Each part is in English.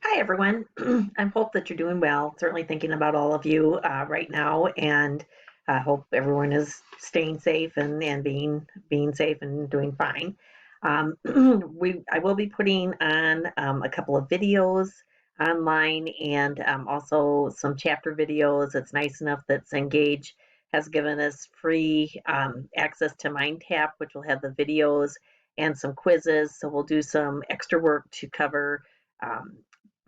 Hi, everyone. I hope that you're doing well. Certainly thinking about all of you right now, and I hope everyone is staying safe and being safe and doing fine. I will be putting on a couple of videos online and also some chapter videos. It's nice enough that Cengage has given us free access to MindTap, which will have the videos and some quizzes. So we'll do some extra work to cover um,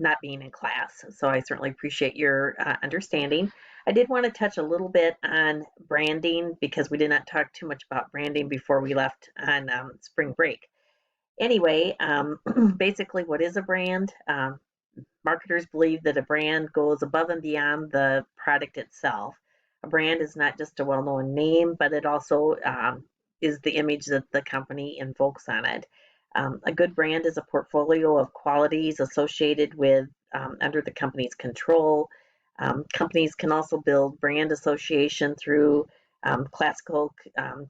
not being in class. So I certainly appreciate your understanding. I did want to touch a little bit on branding because we did not talk too much about branding before we left on spring break. Anyway, basically, what is a brand? Marketers believe that a brand goes above and beyond the product itself. A brand is not just a well known name, but it also is the image that the company invokes on it. A good brand is a portfolio of qualities associated with under the company's control. Companies can also build brand association through classical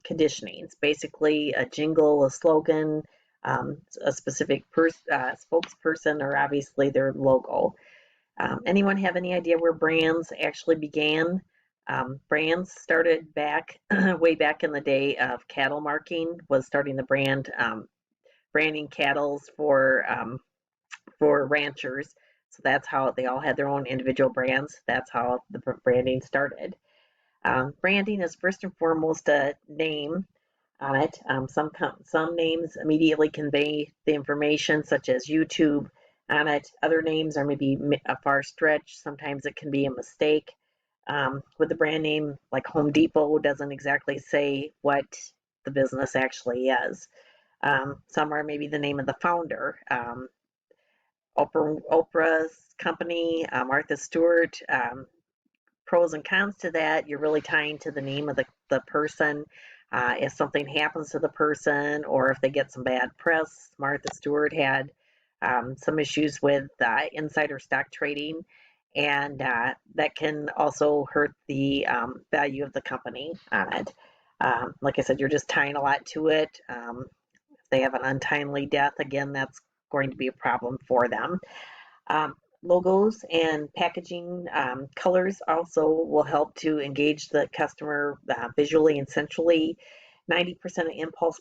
conditionings, basically a jingle, a slogan, a specific spokesperson, or obviously their logo. Anyone have any idea where brands actually began? Brands started back way back in the day of cattle marking, was starting the branding cattle for ranchers. So that's how they all had their own individual brands. That's how the branding started. Branding is first and foremost a name on it. Some names immediately convey the information, such as YouTube on it. Other names are maybe a far stretch. Sometimes it can be a mistake. With the brand name like Home Depot doesn't exactly say what the business actually is. Some are maybe the name of the founder. Oprah's company, Martha Stewart. Pros and cons to that, you're really tying to the name of the person. If something happens to the person or if they get some bad press, Martha Stewart had some issues with insider stock trading, and that can also hurt the value of the company on it. Like I said, you're just tying a lot to it. If they have an untimely death, again, that's going to be a problem for them. Um, Logos and packaging colors also will help to engage the customer visually and sensually. 90% of impulse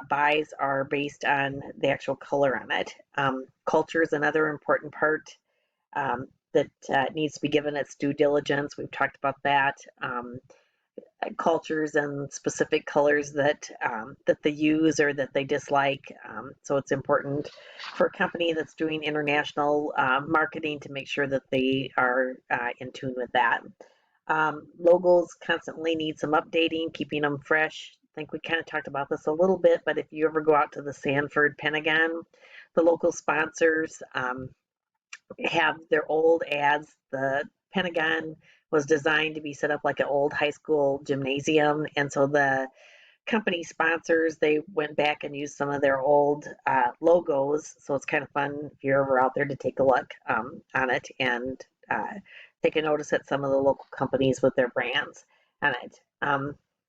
buys are based on the actual color on it. Culture is another important part that needs to be given its due diligence. We've talked about that. Cultures and specific colors that they use or that they dislike. So it's important for a company that's doing international marketing to make sure that they are in tune with that. Logos constantly need some updating, keeping them fresh. I think we kind of talked about this a little bit, but if you ever go out to the Sanford Pentagon, the local sponsors have their old ads. The Pentagon was designed to be set up like an old high school gymnasium, and so the company sponsors they went back and used some of their old logos. So it's kind of fun if you're ever out there to take a look on it and take a notice at some of the local companies with their brands on it.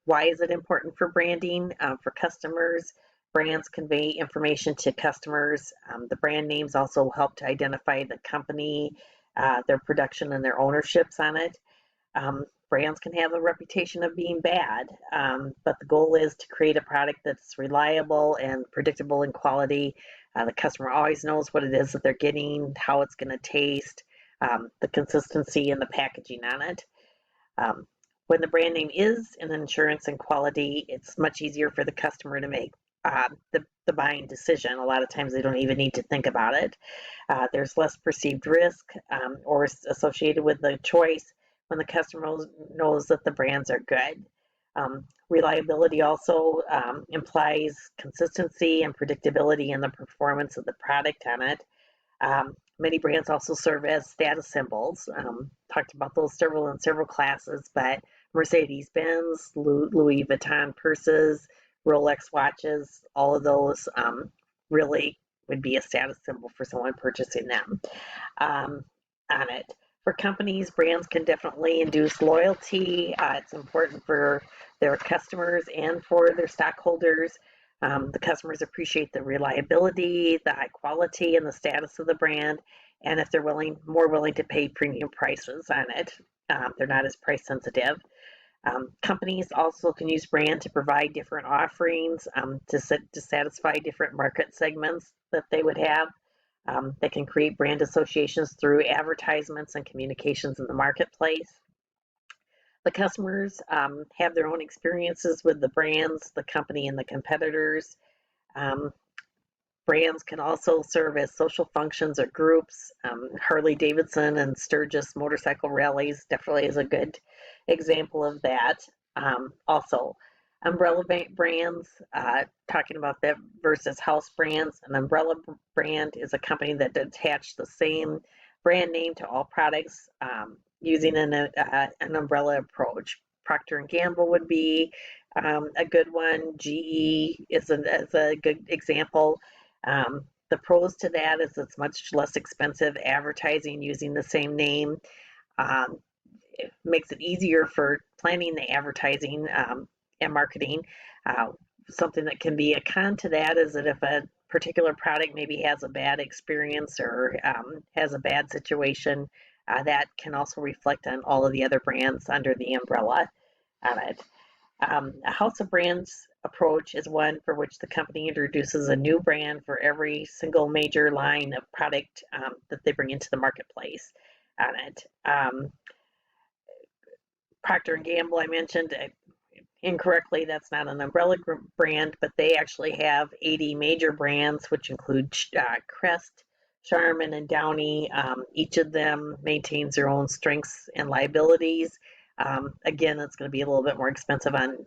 Why is it important for branding for customers? Brands convey information to customers. The brand names also help to identify the company, their production, and their ownerships on it. Brands can have a reputation of being bad, but the goal is to create a product that's reliable and predictable in quality. The customer always knows what it is that they're getting, how it's going to taste, the consistency and the packaging on it. Um, when the brand name is an insurance and quality, it's much easier for the customer to make the buying decision. A lot of times they don't even need to think about it. There's less perceived risk or associated with the choice when the customer knows that the brands are good. Reliability also implies consistency and predictability in the performance of the product on it. Many brands also serve as status symbols. Talked about those in several classes, but Mercedes-Benz, Louis Vuitton purses, Rolex watches, all of those really would be a status symbol for someone purchasing them on it. For companies, brands can definitely induce loyalty. It's important for their customers and for their stockholders. The customers appreciate the reliability, the high quality, and the status of the brand, and if they're more willing to pay premium prices on it, they're not as price sensitive. Companies also can use brand to provide different offerings to satisfy different market segments that they would have. They can create brand associations through advertisements and communications in the marketplace. The customers have their own experiences with the brands, the company, and the competitors. Um, Brands can also serve as social functions or groups. Harley Davidson and Sturgis Motorcycle Rallies definitely is a good example of that. Also, umbrella brands, talking about that versus house brands. An umbrella brand is a company that attach the same brand name to all products using an umbrella approach. Procter and Gamble would be a good one. GE is a good example. The pros to that is it's much less expensive advertising using the same name. Um, it makes it easier for planning the advertising and marketing. Uh, Something that can be a con to that is that if a particular product maybe has a bad experience or has a bad situation, that can also reflect on all of the other brands under the umbrella of it. A house of brands approach is one for which the company introduces a new brand for every single major line of product that they bring into the marketplace on it. Procter and Gamble, I mentioned incorrectly, that's not an umbrella brand, but they actually have 80 major brands, which include Crest, Charmin, and Downy. Each of them maintains their own strengths and liabilities. Again, it's going to be a little bit more expensive on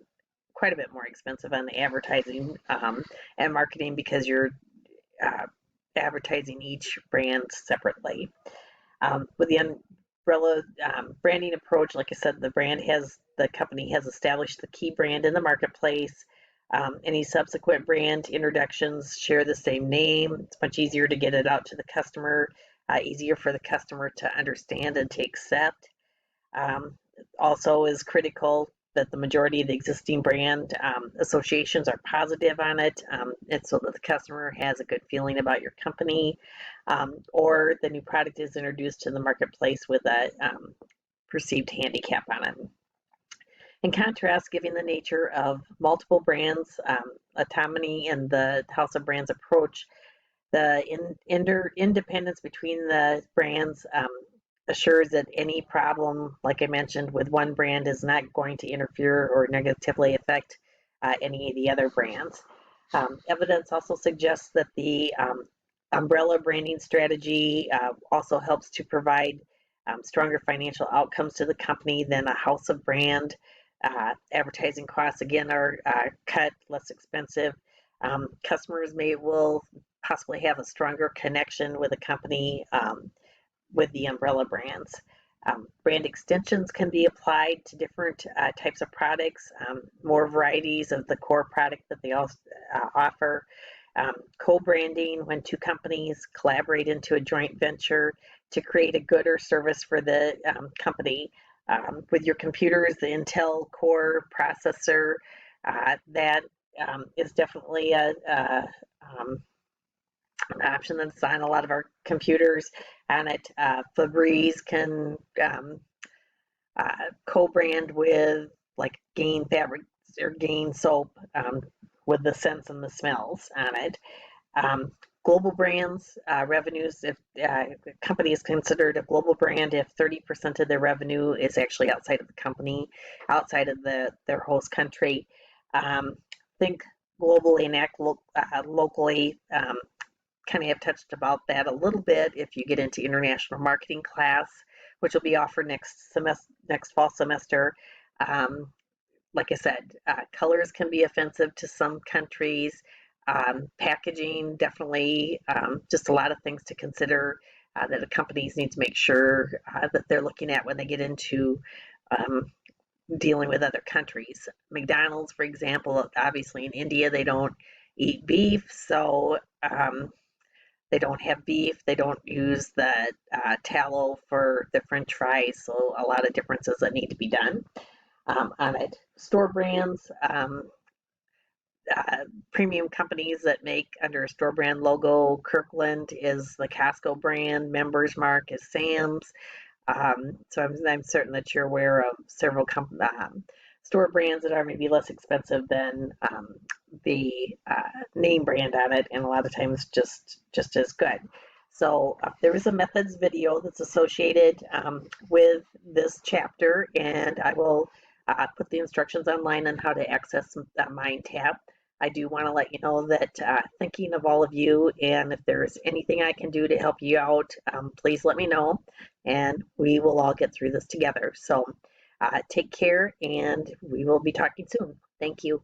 quite a bit more expensive on the advertising and marketing because you're uh, advertising each brand separately. With the umbrella branding approach, like I said, the company has established the key brand in the marketplace. Any subsequent brand introductions share the same name. It's much easier to get it out to the customer, easier for the customer to understand and to accept. Also is critical that the majority of the existing brand associations are positive on it. It's so that the customer has a good feeling about your company, or the new product is introduced to the marketplace with a perceived handicap on it. In contrast, given the nature of multiple brands, autonomy and the House of Brands approach, the independence between the brands assures that any problem, like I mentioned, with one brand is not going to interfere or negatively affect any of the other brands. Evidence also suggests that the umbrella branding strategy also helps to provide stronger financial outcomes to the company than a house of brand. Advertising costs, again, are cut, less expensive. Customers will possibly have a stronger connection with a company with the umbrella brands. Brand extensions can be applied to different types of products, more varieties of the core product that they also offer. Co-branding, when two companies collaborate into a joint venture to create a good or service for the company. With your computers, the Intel Core processor, that is definitely an option that's on a lot of our computers. And it Febreze can co-brand with like Gain fabric or Gain soap with the scents and the smells on it. Global brands revenues, if a company is considered a global brand if 30% of their revenue is actually outside of the company, outside of their host country. Think globally and act locally. Kind of have touched about that a little bit if you get into international marketing class, which will be offered next fall semester. Like I said, colors can be offensive to some countries. Packaging, definitely, just a lot of things to consider that the companies need to make sure that they're looking at when they get into dealing with other countries. McDonald's, for example, obviously in India, they don't eat beef, so they don't have beef. They don't use the tallow for the French fries, so a lot of differences that need to be done on it. Store brands, premium companies that make under a store brand logo. Kirkland is the Costco brand. Members Mark is Sam's. So I'm certain that you're aware of several store brands that are maybe less expensive than the name brand on it, and a lot of times just as good. So there is a methods video that's associated with this chapter, and I will put the instructions online on how to access that Mind tab. I do want to let you know that thinking of all of you, and if there's anything I can do to help you out, please let me know, and we will all get through this together. So take care, and we will be talking soon. Thank you.